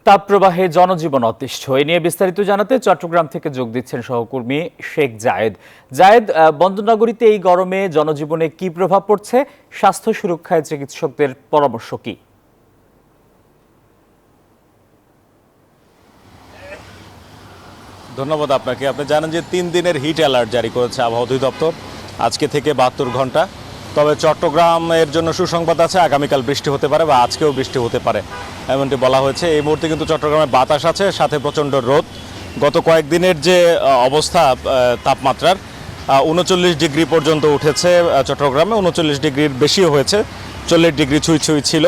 তাপপ্রবাহে জনজীবন অতিষ্ঠ। এ নিয়ে বিস্তারিত জানাতে চট্টগ্রাম থেকে যোগ দিচ্ছেন সহকর্মী শেখ জায়েদ। জায়েদ, বন্দরনগরীতে এই গরমে জনজীবনে কি প্রভাব পড়ছে? স্বাস্থ্য সুরক্ষায় চিকিৎসকদের পরামর্শ কি? ধন্যবাদ আপনাকে। আপনি জানেন যে 3 দিনের হিট অ্যালার্ট জারি করেছে আবহাওয়া অধিদপ্তর আজকে থেকে 72 ঘন্টা। তবে চট্টগ্রামের জন্য সুসংবাদ আছে, আগামীকাল বৃষ্টি হতে পারে বা আজকেও বৃষ্টি হতে পারে এমনটি বলা হয়েছে। এই মুহূর্তে কিন্তু চট্টগ্রামে বাতাস আছে, সাথে প্রচণ্ড রোদ। গত কয়েকদিনের যে অবস্থা তাপমাত্রার 39 ডিগ্রি পর্যন্ত উঠেছে চট্টগ্রামে, 39 ডিগ্রির বেশিও হয়েছে, 40 ডিগ্রি ছুঁই ছিল।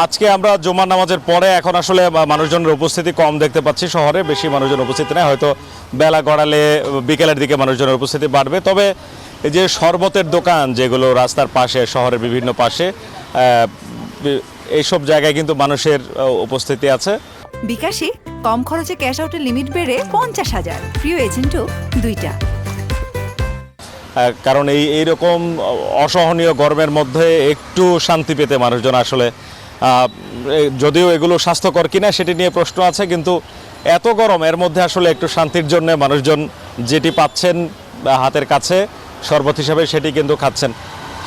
আজকে আমরা জুমার নামাজের পরে এখন আসলে মানুষজনের উপস্থিতি কম দেখতে পাচ্ছি শহরে, বেশি মানুষজন উপস্থিতি নেই। হয়তো বেলা গড়ালে বিকেলের দিকে মানুষজনের উপস্থিতি বাড়বে। তবে এই যে শরবতের দোকান যেগুলো রাস্তার পাশে, শহরের বিভিন্ন পাশে, এইসব জায়গায় কিন্তু মানুষের উপস্থিতি আছে। বিকাশে কম খরচে ক্যাশ আউটের লিমিট বেড়ে 50,000, প্রিয় এজেন্টও 2টা। কারণ এইরকম অসহনীয় গরমের মধ্যে একটু শান্তি পেতে মানুষজন আসলে, যদিও এগুলো স্বাস্থ্যকর কিনা সেটি নিয়ে প্রশ্ন আছে, কিন্তু এত গরম এর মধ্যে আসলে একটু শান্তির জন্য মানুষজন যেটি পাচ্ছেন হাতের কাছে শরবত হিসাবে সেটি কিন্তু খাচ্ছেন।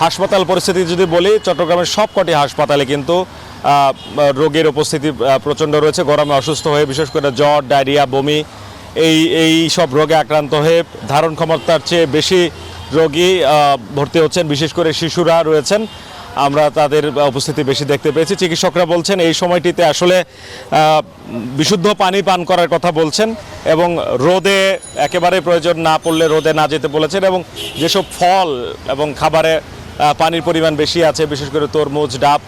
হাসপাতাল পরিস্থিতি যদি বলি, চট্টগ্রামের সবকটি হাসপাতালে কিন্তু রোগীর উপস্থিতি প্রচণ্ড রয়েছে। গরমে অসুস্থ হয়ে, বিশেষ করে জ্বর, ডায়রিয়া, বমি এই সব রোগে আক্রান্ত হয়ে ধারণ ক্ষমতার চেয়ে বেশি রোগী ভর্তি হচ্ছেন, বিশেষ করে শিশুরা রয়েছেন। আমরা তাদের উপস্থিতি বেশি দেখতে পেয়েছি। চিকিৎসকরা বলছেন এই সময়টিতে আসলে বিশুদ্ধ পানি পান করার কথা বলছেন, এবং রোদে একেবারে প্রয়োজন না পড়লে রোদে না যেতে বলেছেন, এবং যেসব ফল এবং খাবারে পানির পরিমাণ বেশি আছে, বিশেষ করে তরমুজ, ডাব,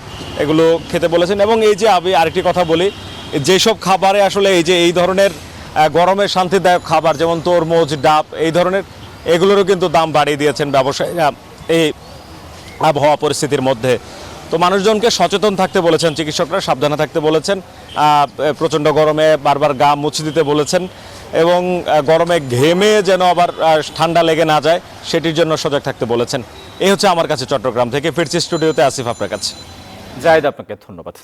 এগুলো খেতে বলেছেন। এবং এই যে আমি আরেকটি কথা বলি, যেসব খাবারে আসলে এই ধরনের গরমের শান্তিদায়ক খাবার, যেমন তরমুজ, ডাব, এই ধরনের, এগুলোরও কিন্তু দাম বাড়িয়ে দিয়েছেন ব্যবসায়ীরা এই আবহাওয়া পরিস্থিতির মধ্যে। তো মানুষজনকে সচেতন থাকতে বলেছেন চিকিৎসকরা, সাবধানে থাকতে বলেছেন, প্রচণ্ড গরমে বারবার গা মুছে দিতে বলেছেন, এবং গরমে ঘেমে যেন আবার ঠান্ডা লেগে না যায় সেটির জন্য সজাগ থাকতে বলেছেন। এই হচ্ছে আমার কাছে চট্টগ্রাম থেকে। ফিরছি স্টুডিওতে, আসিফ আপনার কাছে। জায়েদ, আপনাকে ধন্যবাদ।